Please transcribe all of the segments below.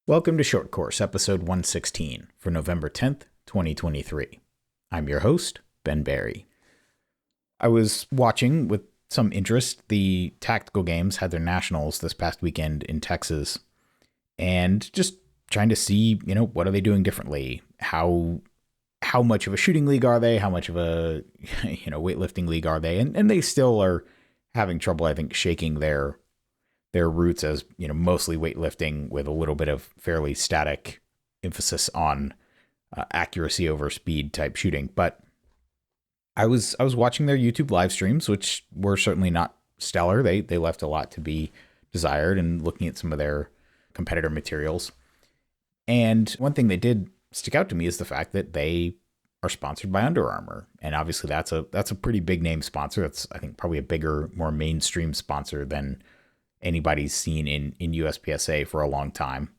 Welcome to Short Course, episode 116 for November 10th, 2023. I'm your host, Ben Barry. I was watching with some interest. The Tactical Games had their nationals this past weekend in Texas, and just trying to see, what are they doing differently? How much of a shooting league are they? How much of a, weightlifting league are they? And they still are having trouble, I think, shaking their roots as, mostly weightlifting with a little bit of fairly static emphasis on accuracy over speed type shooting. But I was watching their YouTube live streams, which were certainly not stellar. They left a lot to be desired, and looking at some of their competitor materials. And one thing that did stick out to me is the fact that they are sponsored by Under Armour. And obviously that's a pretty big name sponsor. That's, I think, probably a bigger, more mainstream sponsor than anybody's seen in USPSA for a long time.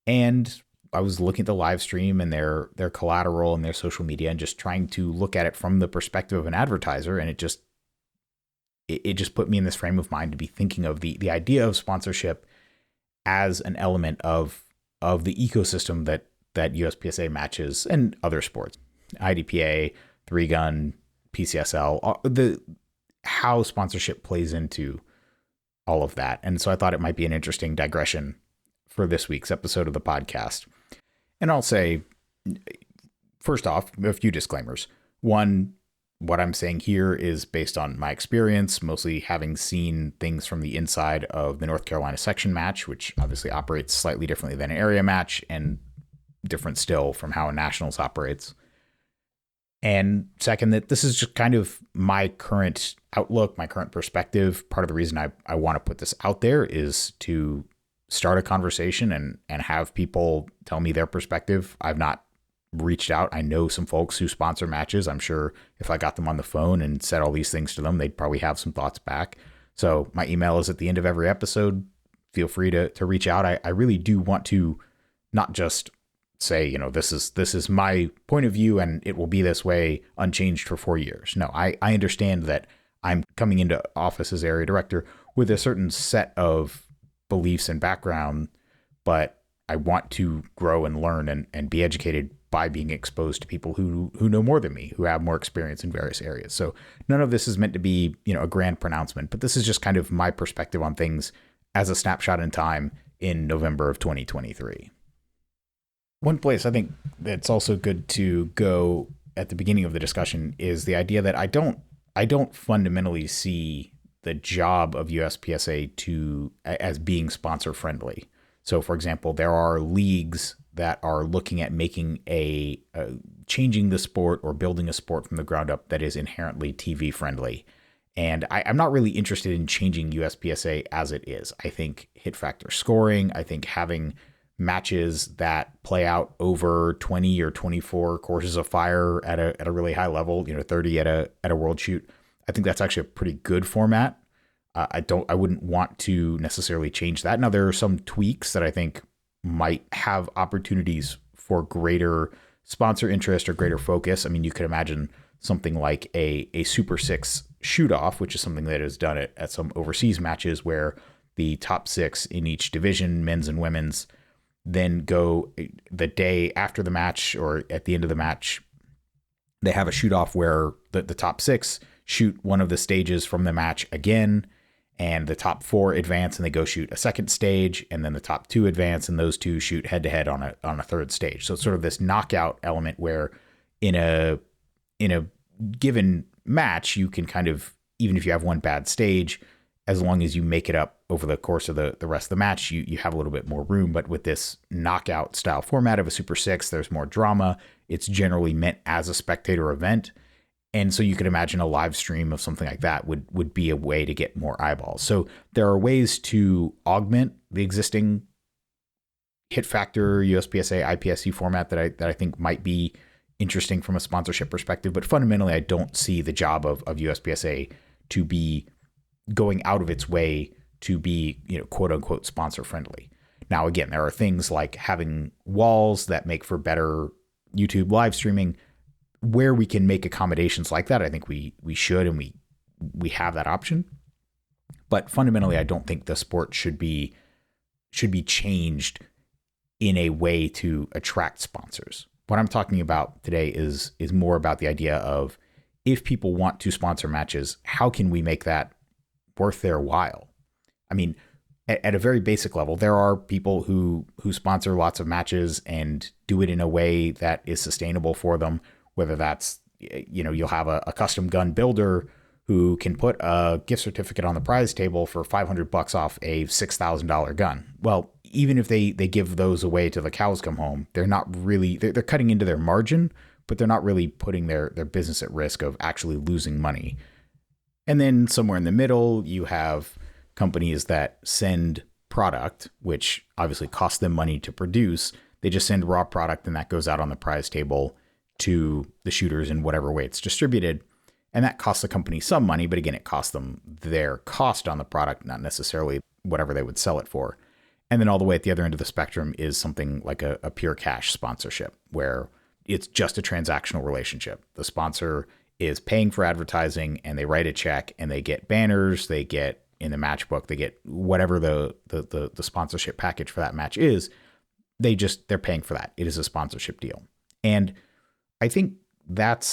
And I was looking at the live stream and their collateral and their social media and just trying to look at it from the perspective of an advertiser. And it just put me in this frame of mind to be thinking of the idea of sponsorship as an element of the ecosystem that USPSA matches and other sports, IDPA, 3-gun, PCSL, how sponsorship plays into all of that. And so I thought it might be an interesting digression for this week's episode of the podcast. And I'll say, first off, a few disclaimers. One, what I'm saying here is based on my experience, mostly having seen things from the inside of the North Carolina section match, which obviously operates slightly differently than an area match and different still from how a nationals operates. And second, that this is just kind of my current outlook, my current perspective. Part of the reason I want to put this out there is to start a conversation and have people tell me their perspective. I've not reached out. I know some folks who sponsor matches. I'm sure if I got them on the phone and said all these things to them, they'd probably have some thoughts back. So my email is at the end of every episode. Feel free to reach out. I really do want to not just say, this is my point of view and it will be this way unchanged for 4 years. No, I understand that I'm coming into office as area director with a certain set of beliefs and background, but I want to grow and learn and be educated by being exposed to people who know more than me, who have more experience in various areas. So none of this is meant to be, a grand pronouncement, but this is just kind of my perspective on things as a snapshot in time in November of 2023. One place I think that's also good to go at the beginning of the discussion is the idea that I don't fundamentally see the job of USPSA as being sponsor friendly. So, for example, there are leagues that are looking at making changing the sport or building a sport from the ground up that is inherently TV friendly. And I'm not really interested in changing USPSA as it is. I think hit factor scoring, I think having matches that play out over 20 or 24 courses of fire at a really high level, 30 at a world shoot. I think that's actually a pretty good format. I wouldn't want to necessarily change that. Now, there are some tweaks that I think might have opportunities for greater sponsor interest or greater focus. I mean, you could imagine something like a Super 6 shoot off, which is something that is done at some overseas matches where the top 6 in each division, men's and women's, then go the day after the match or at the end of the match. They have a shoot off where the top 6 shoot one of the stages from the match again, and the top 4 advance and they go shoot a second stage, and then the top 2 advance and those 2 shoot head to head on a third stage. So it's sort of this knockout element where in a given match, you can kind of, even if you have one bad stage, as long as you make it up over the course of the rest of the match, you have a little bit more room. But with this knockout style format of a Super 6, there's more drama. It's generally meant as a spectator event. And so you could imagine a live stream of something like that would be a way to get more eyeballs. So there are ways to augment the existing hit factor USPSA IPSC format that I think might be interesting from a sponsorship perspective. But fundamentally, I don't see the job of USPSA to be going out of its way to be, quote unquote, sponsor friendly. Now, again, there are things like having walls that make for better YouTube live streaming where we can make accommodations like that. I think we should, and we have that option. But fundamentally, I don't think the sport should be changed in a way to attract sponsors. What I'm talking about today is more about the idea of, if people want to sponsor matches, how can we make that worth their while? I mean, at a very basic level, there are people who sponsor lots of matches and do it in a way that is sustainable for them, whether that's, you'll have a custom gun builder who can put a gift certificate on the prize table for $500 off a $6,000 gun. Well, even if they give those away till the cows come home, they're not really, they're cutting into their margin, but they're not really putting their business at risk of actually losing money. And then somewhere in the middle, you have companies that send product, which obviously costs them money to produce. They just send raw product, and that goes out on the prize table to the shooters in whatever way it's distributed. And that costs the company some money, but again, it costs them their cost on the product, not necessarily whatever they would sell it for. And then all the way at the other end of the spectrum is something like a pure cash sponsorship, where it's just a transactional relationship. The sponsor is paying for advertising, and they write a check, and they get banners, they get in the match book, they get whatever the sponsorship package for that match is. They're paying for that. It is a sponsorship deal. And I think that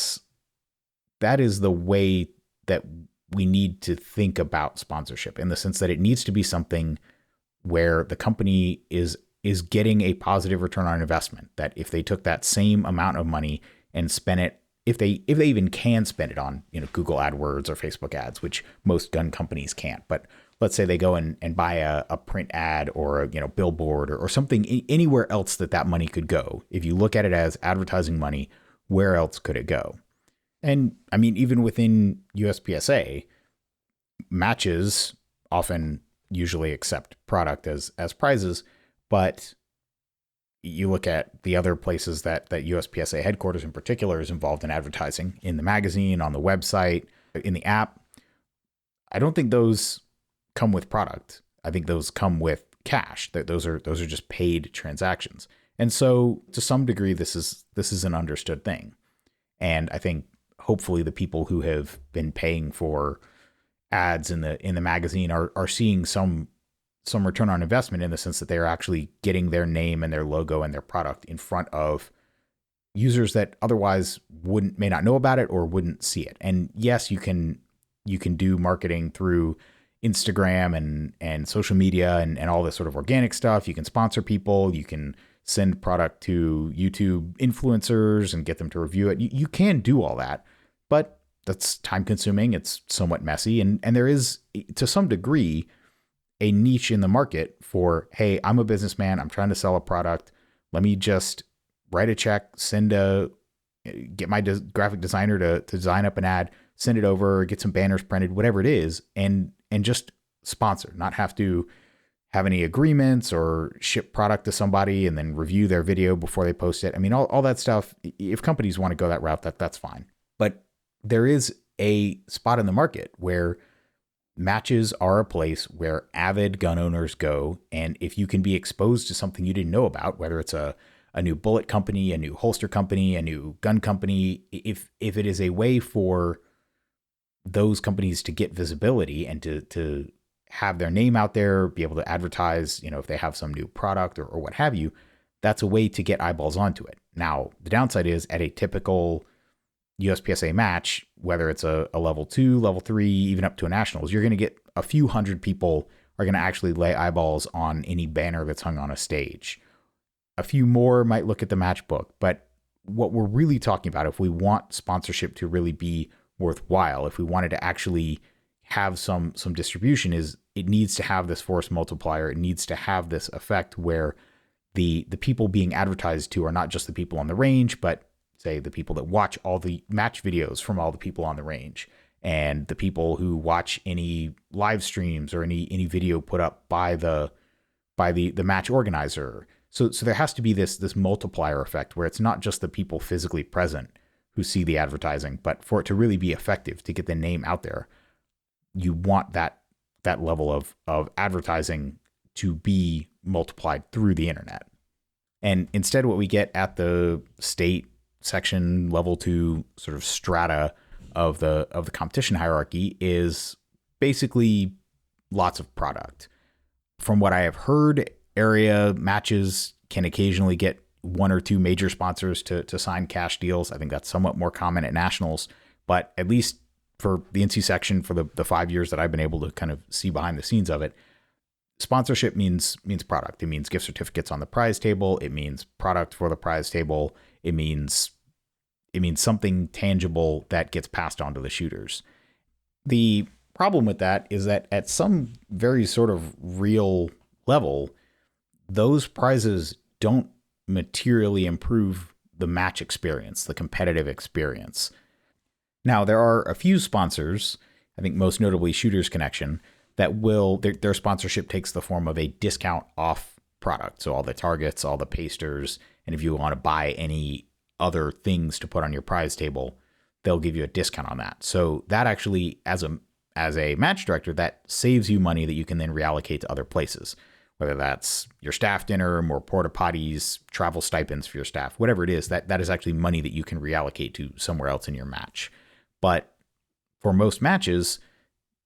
is the way that we need to think about sponsorship, in the sense that it needs to be something where the company is getting a positive return on investment. That if they took that same amount of money and spent it, if they even can spend it on, Google AdWords or Facebook ads, which most gun companies can't. But let's say they go and buy a print ad or a billboard or something anywhere else that money could go. If you look at it as advertising money, where else could it go? And I mean, even within USPSA, matches often usually accept product as prizes, but you look at the other places that USPSA headquarters in particular is involved in advertising, in the magazine, on the website, in the app. I don't think those come with product. I think those come with cash. That those are just paid transactions. And so to some degree, this is an understood thing. And I think hopefully the people who have been paying for ads in the magazine are seeing some return on investment, in the sense that they are actually getting their name and their logo and their product in front of users that otherwise may not know about it or wouldn't see it. And yes, you can do marketing through Instagram and social media and all this sort of organic stuff. You can sponsor people. You can send product to YouTube influencers and get them to review it. You can do all that, but that's time consuming. It's somewhat messy. And there is, to some degree, a niche in the market for, hey, I'm a businessman, I'm trying to sell a product. Let me just write a check, get my graphic designer to design up an ad, send it over, get some banners printed, whatever it is, and just sponsor, not have to have any agreements or ship product to somebody and then review their video before they post it. I mean, all that stuff, if companies want to go that route, that's fine. But there is a spot in the market where matches are a place where avid gun owners go. And if you can be exposed to something you didn't know about, whether it's a new bullet company, a new holster company, a new gun company, if it is a way for those companies to get visibility and to have their name out there, be able to advertise, if they have some new product or what have you, that's a way to get eyeballs onto it. Now, the downside is, at a typical USPSA match, whether it's a level 2, level 3, even up to a nationals, you're going to get a few hundred people are going to actually lay eyeballs on any banner that's hung on a stage. A few more might look at the match book, but what we're really talking about, if we want sponsorship to really be worthwhile, if we wanted to actually have some distribution, is it needs to have this force multiplier. It needs to have this effect where the people being advertised to are not just the people on the range, but say the people that watch all the match videos from all the people on the range, and the people who watch any live streams or any video put up by the match organizer. So there has to be this multiplier effect where it's not just the people physically present who see the advertising, but for it to really be effective, to get the name out there, you want that level of advertising to be multiplied through the internet. And instead, what we get at the state section, level 2 sort of strata of the competition hierarchy is basically lots of product. From what I have heard, area matches can occasionally get one or two major sponsors to sign cash deals. I think that's somewhat more common at nationals, but at least for the NC section, for the 5 years that I've been able to kind of see behind the scenes of it, sponsorship means product. It means gift certificates on the prize table. It means product for the prize table. It means something tangible that gets passed on to the shooters. The problem with that is that at some very sort of real level, those prizes don't materially improve the match experience, the competitive experience. Now, there are a few sponsors, I think most notably Shooters Connection, that their sponsorship takes the form of a discount off product. So all the targets, all the pasters, and if you want to buy any other things to put on your prize table, they'll give you a discount on that. So that actually, as a match director, that saves you money that you can then reallocate to other places, whether that's your staff dinner, more porta potties, travel stipends for your staff, whatever it is, that is actually money that you can reallocate to somewhere else in your match. But for most matches,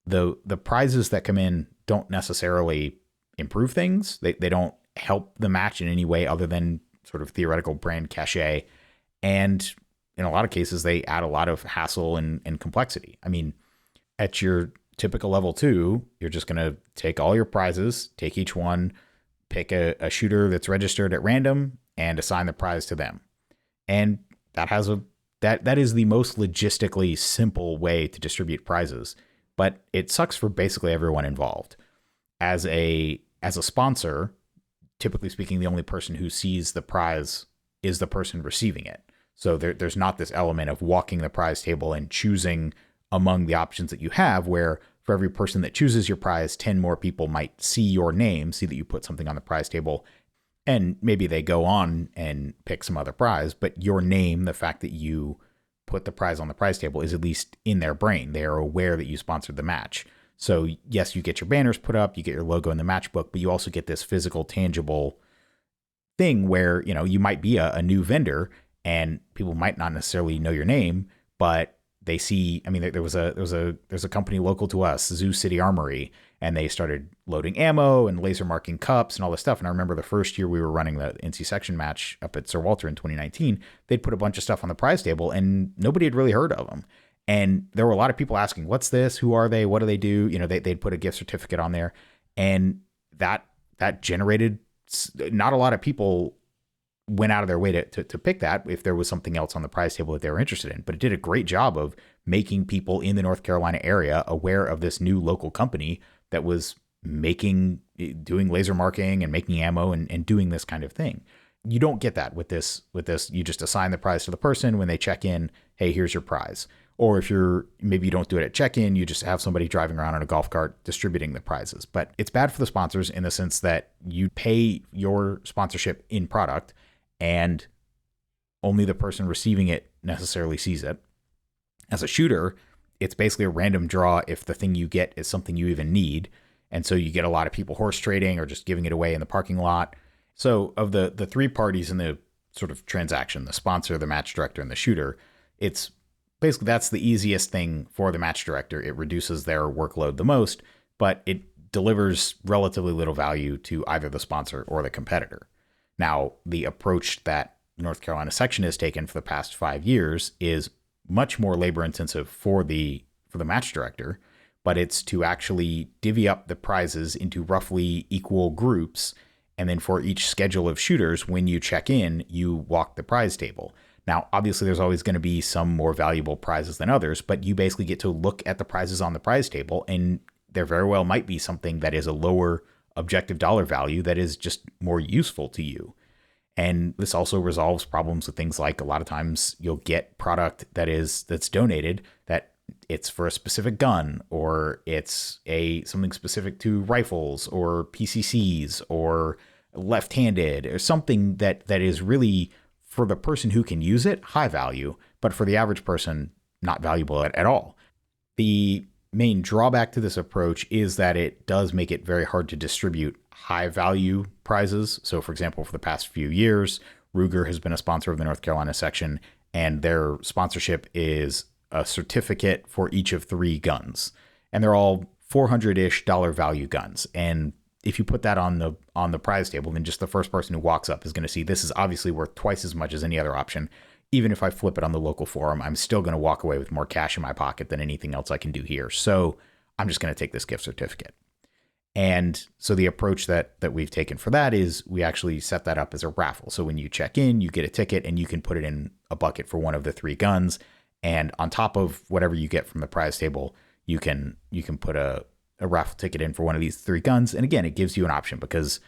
the prizes that come in don't necessarily improve things. They don't help the match in any way other than sort of theoretical brand cachet. And in a lot of cases, they add a lot of hassle and complexity. I mean, at your typical level 2, you're just going to take all your prizes, take each one, pick a shooter that's registered at random, and assign the prize to them. And that is the most logistically simple way to distribute prizes. But it sucks for basically everyone involved. As a sponsor, typically speaking, the only person who sees the prize is the person receiving it. So there's not this element of walking the prize table and choosing among the options that you have, where for every person that chooses your prize, 10 more people might see your name, see that you put something on the prize table, and maybe they go on and pick some other prize, but your name, the fact that you put the prize on the prize table, is at least in their brain. They are aware that you sponsored the match. So yes, you get your banners put up, you get your logo in the match book, but you also get this physical, tangible thing where, you might be a new vendor and people might not necessarily know your name, but they see, I mean, there's a company local to us, Zoo City Armory, and they started loading ammo and laser marking cups and all this stuff. And I remember the first year we were running the NC section match up at Sir Walter in 2019, they'd put a bunch of stuff on the prize table and nobody had really heard of them. And there were a lot of people asking, what's this? Who are they? What do they do? They'd put a gift certificate on there, and that generated, not a lot of people went out of their way to pick that if there was something else on the prize table that they were interested in. But it did a great job of making people in the North Carolina area aware of this new local company that was doing laser marking and making ammo and doing this kind of thing. You don't get that with this. You just assign the prize to the person when they check in. Hey, here's your prize. Or if maybe you don't do it at check-in, you just have somebody driving around in a golf cart distributing the prizes. But it's bad for the sponsors in the sense that you pay your sponsorship in product and only the person receiving it necessarily sees it. As a shooter, it's basically a random draw if the thing you get is something you even need. And so you get a lot of people horse trading or just giving it away in the parking lot. So of the three parties in the sort of transaction, the sponsor, the match director, and the shooter, it's basically that's the easiest thing for the match director. It reduces their workload the most, but it delivers relatively little value to either the sponsor or the competitor. Now, the approach that North Carolina section has taken for the past 5 years is much more labor intensive for the match director, but it's to actually divvy up the prizes into roughly equal groups. And then for each schedule of shooters, when you check in, you walk the prize table. Now, obviously, there's always going to be some more valuable prizes than others, but you basically get to look at the prizes on the prize table, and there very well might be something that is a lower objective dollar value that is just more useful to you. And this also resolves problems with things like a lot of times you'll get product that's donated that it's for a specific gun, or it's something specific to rifles or PCCs or left-handed, or something that is really, for the person who can use it, high value, but for the average person, not valuable at all. The main drawback to this approach is that it does make it very hard to distribute high value prizes. So for example, for the past few years, Ruger has been a sponsor of the North Carolina section, and their sponsorship is a certificate for each of 3 guns. And they're all $400-ish value guns. And if you put that on the prize table, then just the first person who walks up is going to see this is obviously worth twice as much as any other option. Even if I flip it on the local forum, I'm still going to walk away with more cash in my pocket than anything else I can do here. So I'm just going to take this gift certificate. And so the approach that we've taken for that is we actually set that up as a raffle. So when you check in, you get a ticket and you can put it in a bucket for one of the 3 guns. And on top of whatever you get from the prize table, you can put a raffle ticket in for one of these 3 guns. And again, it gives you an option because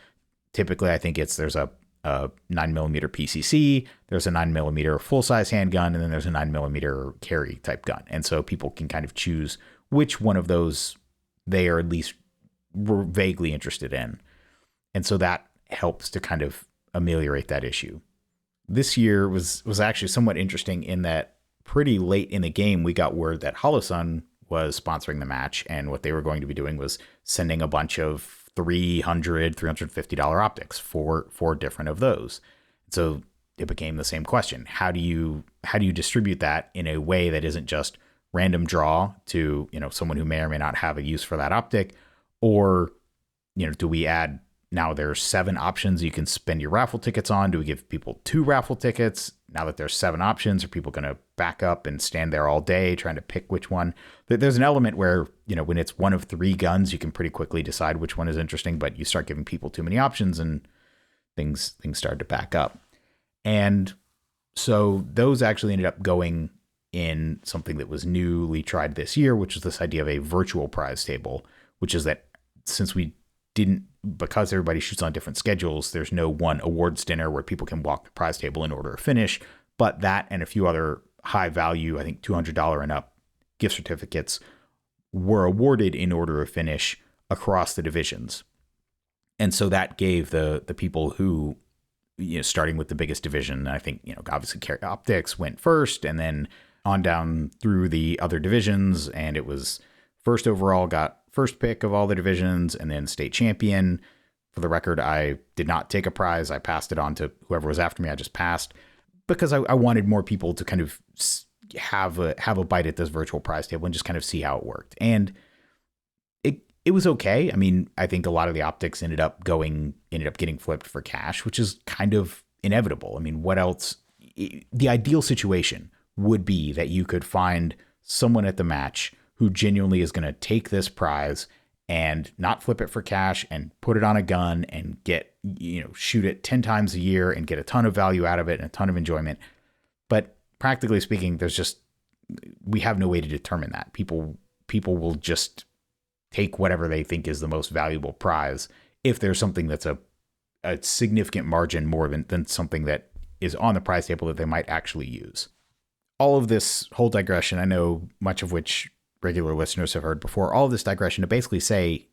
typically I think there's a 9mm PCC, there's a 9mm full-size handgun, and then there's a 9mm carry type gun. And so people can kind of choose which one of those they are at least vaguely interested in. And so that helps to kind of ameliorate that issue. This year was actually somewhat interesting in that pretty late in the game, we got word that Holosun was sponsoring the match. And what they were going to be doing was sending a bunch of $350 optics for 4 different of those. So it became the same question. How do you distribute that in a way that isn't just random draw to, someone who may or may not have a use for that optic? Or, do we add, now there's 7 options you can spend your raffle tickets on? Do we give people 2 raffle tickets? Now that there's 7 options, are people going to back up and stand there all day trying to pick which one? There's an element where, when it's one of 3 guns, you can pretty quickly decide which one is interesting, but you start giving people too many options and things start to back up. And so those actually ended up going in something that was newly tried this year, which is this idea of a virtual prize table, which is that since because everybody shoots on different schedules, there's no one awards dinner where people can walk the prize table in order of finish, but that and a few other high value, I think $200 and up gift certificates were awarded in order of finish across the divisions. And so that gave the people who, starting with the biggest division, I think, obviously Carry Optics went first and then on down through the other divisions. And it was first overall, got first pick of all the divisions, and then state champion. For the record, I did not take a prize. I passed it on to whoever was after me. I just passed because I wanted more people to kind of have a bite at this virtual prize table and just kind of see how it worked. And it was okay. I mean, I think a lot of the optics ended up getting flipped for cash, which is kind of inevitable. I mean, what else? The ideal situation would be that you could find someone at the match who genuinely is going to take this prize and not flip it for cash and put it on a gun and get, shoot it 10 times a year and get a ton of value out of it and a ton of enjoyment. But practically speaking, we have no way to determine that. People will just take whatever they think is the most valuable prize if there's something that's a significant margin more than something that is on the prize table that they might actually use. All of this whole digression, I know much of which regular listeners have heard before, all of this digression to basically say,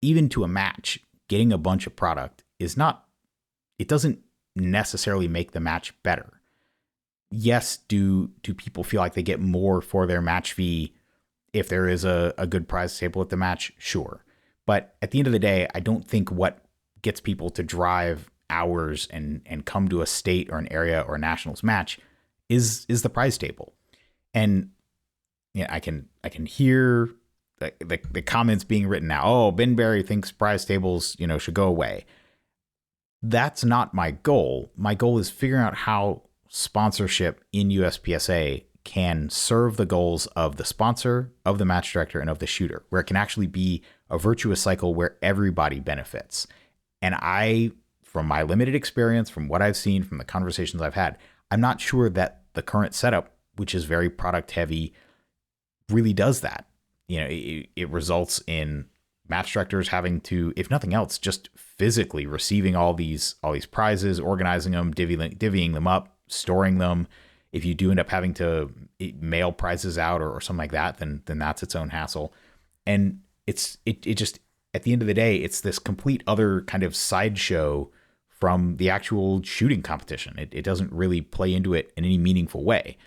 even to a match, getting a bunch of product it doesn't necessarily make the match better. Yes, do people feel like they get more for their match fee if there is a good prize table at the match? Sure. But at the end of the day, I don't think what gets people to drive hours and come to a state or an area or a nationals match is the prize table. And I can hear the comments being written now. Oh, Ben Berry thinks prize tables, should go away. That's not my goal. My goal is figuring out how sponsorship in USPSA can serve the goals of the sponsor, of the match director, and of the shooter, where it can actually be a virtuous cycle where everybody benefits. And from my limited experience, from what I've seen, from the conversations I've had, I'm not sure that the current setup, which is very product heavy, really does that. It results in match directors having to, if nothing else, just physically receiving all these prizes, organizing them, divvying them up, storing them. If you do end up having to mail prizes out or something like that, then that's its own hassle. And it just, at the end of the day, it's this complete other kind of sideshow from the actual shooting competition. It doesn't really play into it in any meaningful way.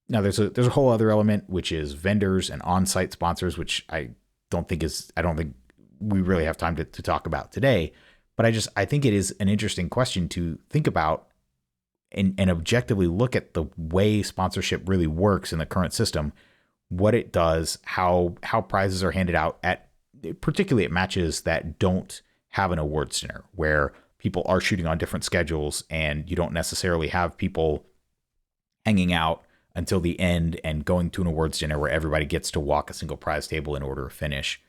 Now there's a whole other element, which is vendors and on-site sponsors, which I don't think we really have time to talk about today. But I think it is an interesting question to think about and objectively look at the way sponsorship really works in the current system, what it does, how prizes are handed out at particularly at matches that don't have an awards dinner, where people are shooting on different schedules and you don't necessarily have people hanging out until the end and going to an awards dinner where everybody gets to walk a single prize table in order of finish,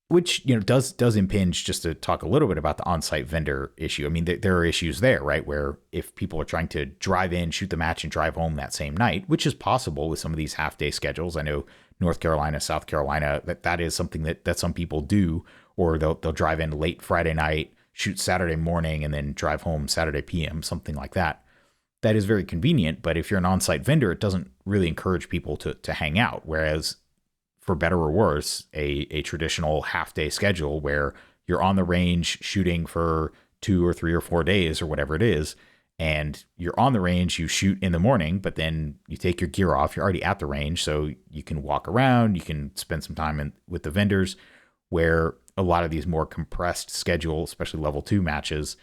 which, does impinge, just to talk a little bit about the on-site vendor issue. I mean, there are issues there, right? Where if people are trying to drive in, shoot the match, and drive home that same night, which is possible with some of these half-day schedules. I know North Carolina, South Carolina, that is something that some people do, or they'll drive in late Friday night, shoot Saturday morning, and then drive home Saturday PM, something like that. That is very convenient, but if you're an on-site vendor, it doesn't really encourage people to hang out. Whereas, for better or worse, a traditional half-day schedule where you're on the range shooting for 2 or 3 or 4 days or whatever it is, and you're on the range, you shoot in the morning, but then you take your gear off, you're already at the range, so you can walk around, you can spend some time with the vendors, where a lot of these more compressed schedule, especially level 2 matches,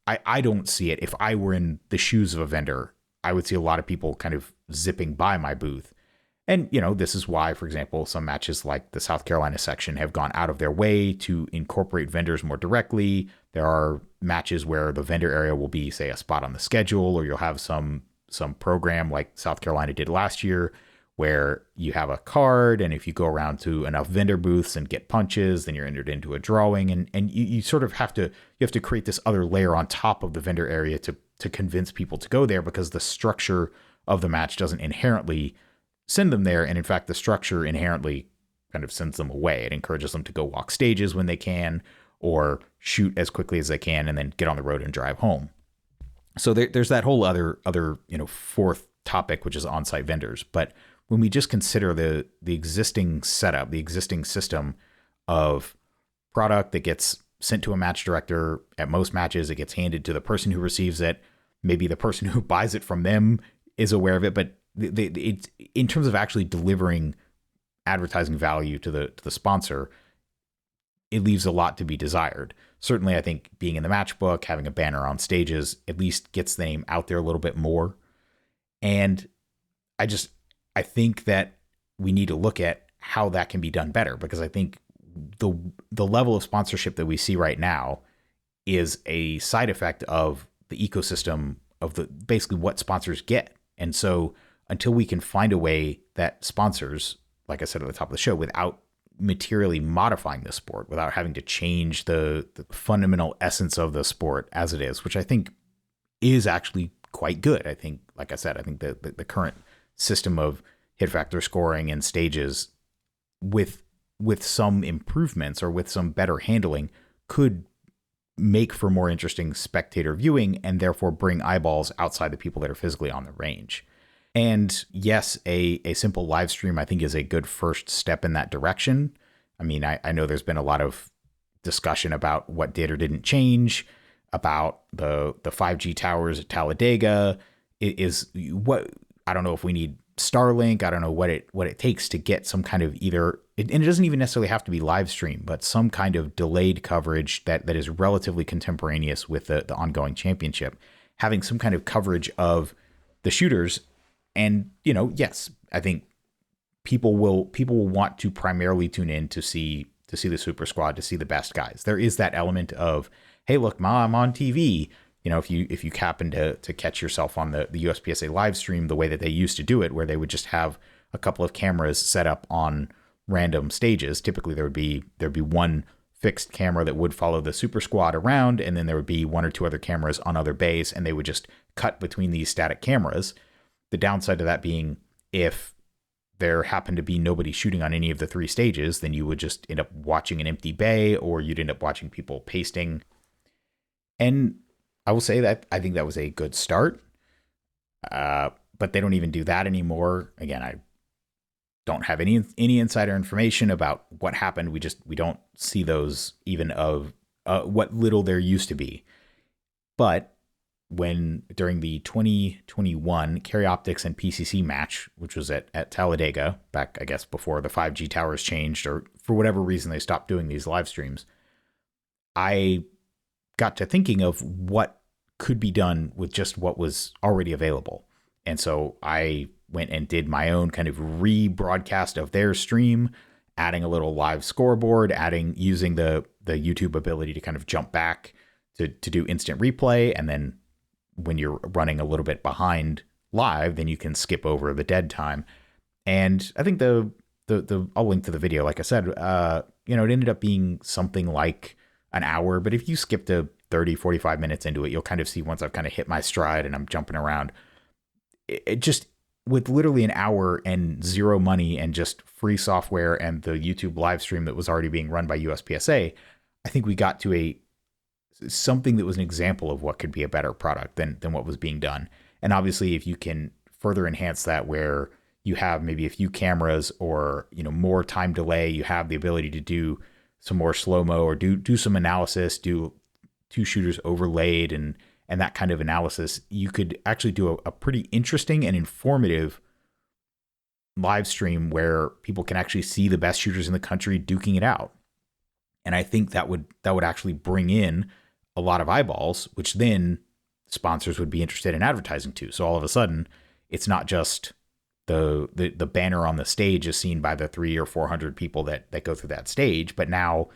I don't see it. If I were in the shoes of a vendor, I would see a lot of people kind of zipping by my booth. And, this is why, for example, some matches like the South Carolina section have gone out of their way to incorporate vendors more directly. There are matches where the vendor area will be, say, a spot on the schedule, or you'll have some program like South Carolina did last year, where you have a card, and if you go around to enough vendor booths and get punches, then you're entered into a drawing, and you sort of have to create this other layer on top of the vendor area to convince people to go there, because the structure of the match doesn't inherently send them there, and in fact the structure inherently kind of sends them away. It encourages them to go walk stages when they can, or shoot as quickly as they can, and then get on the road and drive home. So there's that whole other fourth topic, which is on-site vendors. But when we just consider the existing setup, the existing system of product that gets sent to a match director, at most matches it gets handed to the person who receives it. Maybe the person who buys it from them is aware of it, but it's, in terms of actually delivering advertising value to the sponsor, it leaves a lot to be desired. Certainly, I think being in the match book, having a banner on stages, at least gets the name out there a little bit more. And I think that we need to look at how that can be done better, because I think the level of sponsorship that we see right now is a side effect of the ecosystem of basically what sponsors get. And so until we can find a way that sponsors, like I said at the top of the show, without materially modifying the sport, without having to change the fundamental essence of the sport as it is, which I think is actually quite good. I think, like I said, I think the current system of hit factor scoring and stages with some improvements or with some better handling could make for more interesting spectator viewing, and therefore bring eyeballs outside the people that are physically on the range. And yes, a simple live stream, I think, is a good first step in that direction. I mean, I know there's been a lot of discussion about what did or didn't change, about the 5G towers at Talladega. I don't know if we need Starlink. I don't know what it takes to get some kind of and it doesn't even necessarily have to be live stream, but some kind of delayed coverage that is relatively contemporaneous with the ongoing championship, having some kind of coverage of the shooters. And, yes, I think people will want to primarily tune in to see the Super Squad, to see the best guys. There is that element of, hey, look, Ma, I'm on TV. If you happen to catch yourself on the USPSA live stream the way that they used to do it, where they would just have a couple of cameras set up on random stages. Typically there'd be one fixed camera that would follow the Super Squad around, and then there would be one or two other cameras on other bays, and they would just cut between these static cameras. The downside to that being, if there happened to be nobody shooting on any of the 3 stages, then you would just end up watching an empty bay, or you'd end up watching people pasting. And I will say that I think that was a good start, but they don't even do that anymore. Again, I don't have any insider information about what happened. We don't see those even of what little there used to be. But during the 2021 Carry Optics and PCC match, which was at Talladega, back, I guess, before the 5G towers changed, or for whatever reason they stopped doing these live streams, I got to thinking of what could be done with just what was already available. And so I went and did my own kind of rebroadcast of their stream adding a little live scoreboard, using the YouTube ability to kind of jump back to do instant replay. And then when you're running a little bit behind live, then you can skip over the dead time. And I think the I'll link to the video. Like I said, it ended up being something like an hour, but if you skip to 30, 45 minutes into it, you'll kind of see once I've kind of hit my stride and I'm jumping around, it just, with literally an hour and zero money and just free software and the YouTube live stream that was already being run by USPSA, I think we got to something that was an example of what could be a better product than what was being done. And obviously, if you can further enhance that, where you have maybe a few cameras or, more time delay, you have the ability to do some more slow-mo or do some analysis, do two shooters overlaid and that kind of analysis, you could actually do a pretty interesting and informative live stream where people can actually see the best shooters in the country duking it out. And I think that would actually bring in a lot of eyeballs, which then sponsors would be interested in advertising too. So all of a sudden, it's not just the banner on the stage is seen by the 300 or 400 people that go through that stage, but now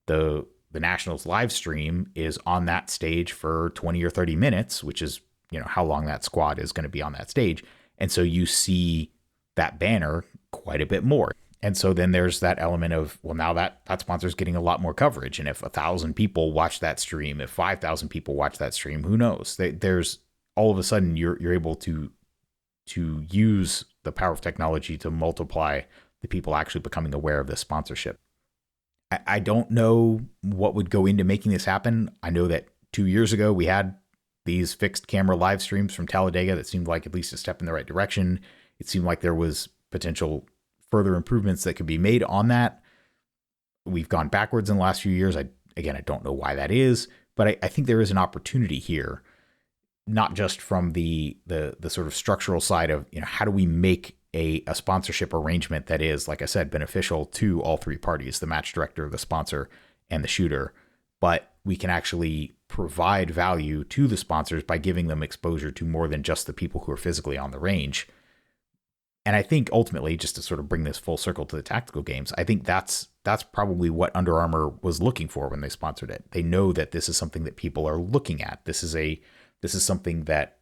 the Nationals live stream is on that stage for 20 or 30 minutes, which is, how long that squad is going to be on that stage. And so you see that banner quite a bit more. And so then there's that element of, well, now that sponsor is getting a lot more coverage. And if 1,000 people watch that stream, if 5,000 people watch that stream, who knows? There's all of a sudden you're able to use the power of technology to multiply the people actually becoming aware of this sponsorship. I don't know what would go into making this happen. I know that 2 years ago we had these fixed camera live streams from Talladega that seemed like at least a step in the right direction. It seemed like there was potential further improvements that could be made on that. We've gone backwards in the last few years. I don't know why that is, but I think there is an opportunity here, not just from the sort of structural side of, how do we make a sponsorship arrangement that is, like I said, beneficial to all three parties, the match director, the sponsor, and the shooter, but we can actually provide value to the sponsors by giving them exposure to more than just the people who are physically on the range. And I think ultimately, just to sort of bring this full circle to the tactical games, I think that's probably what Under Armour was looking for when they sponsored it. They know that this is something that people are looking at. This is something that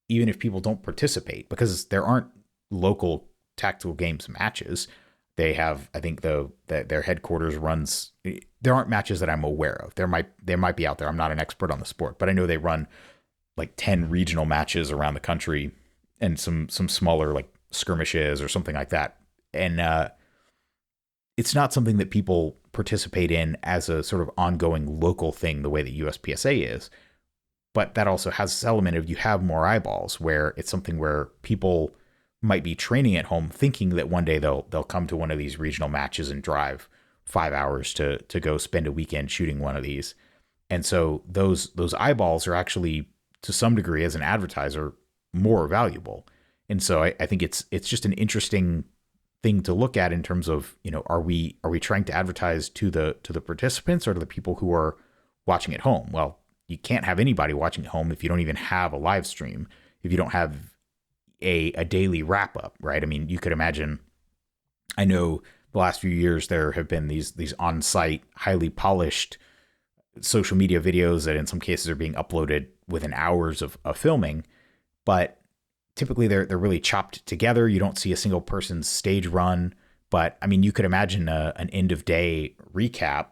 even if people don't participate, because there aren't local tactical games matches, they have, I think that their headquarters runs, there aren't matches that I'm aware of. There might be out there. I'm not an expert on the sport, but I know they run like 10 regional matches around the country and some smaller like skirmishes or something like that. And it's not something that people participate in as a sort of ongoing local thing the way that USPSA is. But that also has this element of you have more eyeballs, where it's something where people might be training at home thinking that one day they'll come to one of these regional matches and drive 5 hours to go spend a weekend shooting one of these. And so those eyeballs are actually, to some degree, as an advertiser, more valuable. And so I think it's just an interesting thing to look at in terms of, are we trying to advertise to the participants or to the people who are watching at home? Well, you can't have anybody watching at home if you don't even have a live stream, if you don't have a daily wrap up, right? I mean, you could imagine, I know the last few years there have been these on-site, highly polished social media videos that in some cases are being uploaded within hours of filming, but typically they're really chopped together. You don't see a single person's stage run, but I mean, you could imagine an end of day recap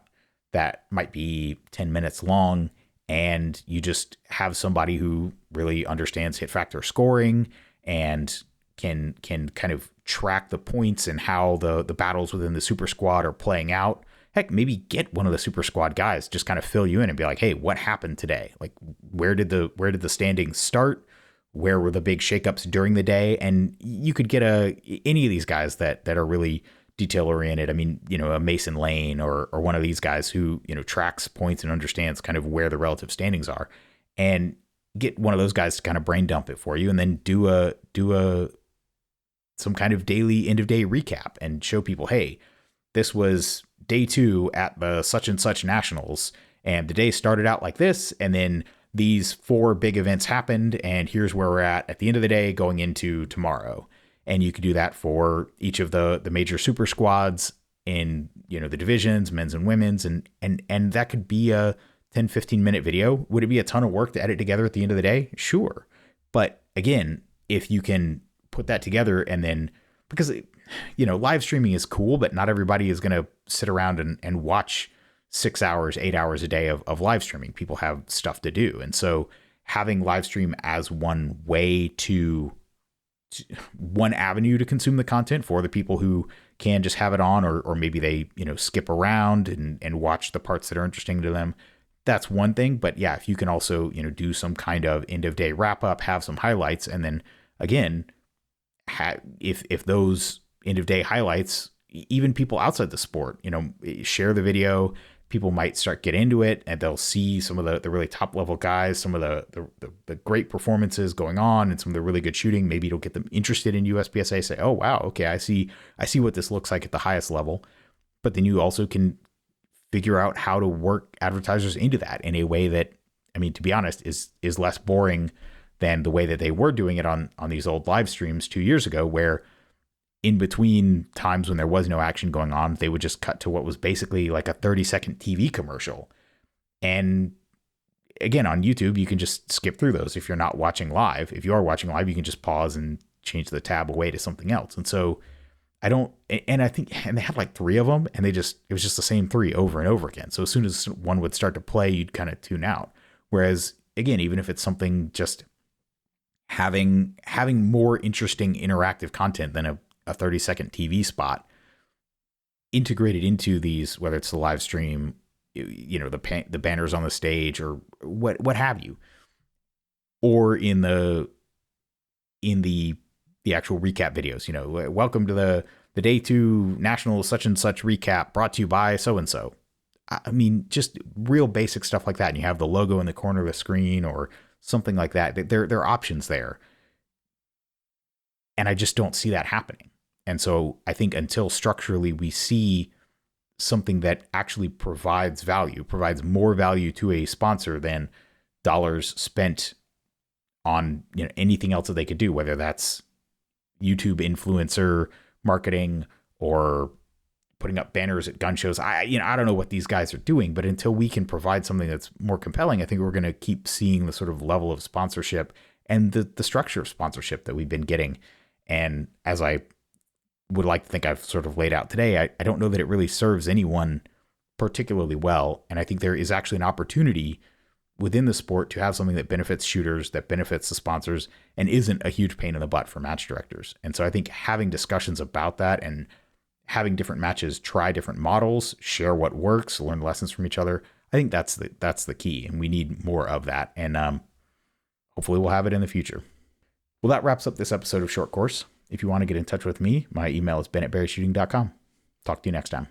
that might be 10 minutes long, and you just have somebody who really understands hit factor scoring and can kind of track the points and how the battles within the super squad are playing out. Heck, maybe get one of the super squad guys, just kind of fill you in and be like, hey, what happened today? Like, where did the standings start? Where were the big shakeups during the day? And you could get any of these guys that are really detail oriented. I mean, a Mason Lane or one of these guys who, tracks points and understands kind of where the relative standings are, and get one of those guys to kind of brain dump it for you, and then do some kind of daily end of day recap and show people, hey, this was day 2 at the such and such nationals, and the day started out like this, and then these 4 big events happened, and here's where we're at the end of the day going into tomorrow. And you could do that for each of the major super squads in, the divisions, men's and women's, and that could be a 10, 15-minute video. Would it be a ton of work to edit together at the end of the day? Sure. But again, if you can put that together and then, because, live streaming is cool, but not everybody is going to sit around and watch 6 hours, 8 hours a day of live streaming. People have stuff to do. And so having live stream as one way one avenue to consume the content for the people who can just have it on, or maybe they, skip around and watch the parts that are interesting to them. That's one thing. But yeah, if you can also, do some kind of end of day wrap up, have some highlights, and then again, if those end of day highlights, even people outside the sport, share the video, people might start get into it and they'll see some of the really top level guys, some of the great performances going on and some of the really good shooting. Maybe it'll get them interested in USPSA, say, oh, wow, okay, I see what this looks like at the highest level. But then you also can figure out how to work advertisers into that in a way that, to be honest, is less boring than the way that they were doing it on these old live streams 2 years ago, where in between times when there was no action going on, they would just cut to what was basically like a 30-second TV commercial. And again, on YouTube, you can just skip through those if you're not watching live. If you are watching live, you can just pause and change the tab away to something else. And so I think they had like 3 of them, and it was just the same 3 over and over again. So as soon as one would start to play, you'd kind of tune out. Whereas again, even if it's something just having more interesting interactive content than a 30-second TV spot integrated into these, whether it's the live stream, the banners on the stage or what have you, or in the actual recap videos, welcome to the day 2 national such and such recap brought to you by so-and-so. Just real basic stuff like that. And you have the logo in the corner of the screen or something like that. There are options there. And I just don't see that happening. And so I think until structurally we see something that actually provides more value to a sponsor than dollars spent on anything else that they could do, whether that's YouTube influencer marketing or putting up banners at gun shows. I don't know what these guys are doing, but until we can provide something that's more compelling, I think we're going to keep seeing the sort of level of sponsorship and the structure of sponsorship that we've been getting. And as I would like to think I've sort of laid out today, I don't know that it really serves anyone particularly well. And I think there is actually an opportunity within the sport to have something that benefits shooters, that benefits the sponsors, and isn't a huge pain in the butt for match directors. And so I think having discussions about that and having different matches try different models, share what works, learn lessons from each other, I think that's the key. And we need more of that. And hopefully we'll have it in the future. Well, that wraps up this episode of Short Course. If you want to get in touch with me, my email is ben@berryshooting.com. Talk to you next time.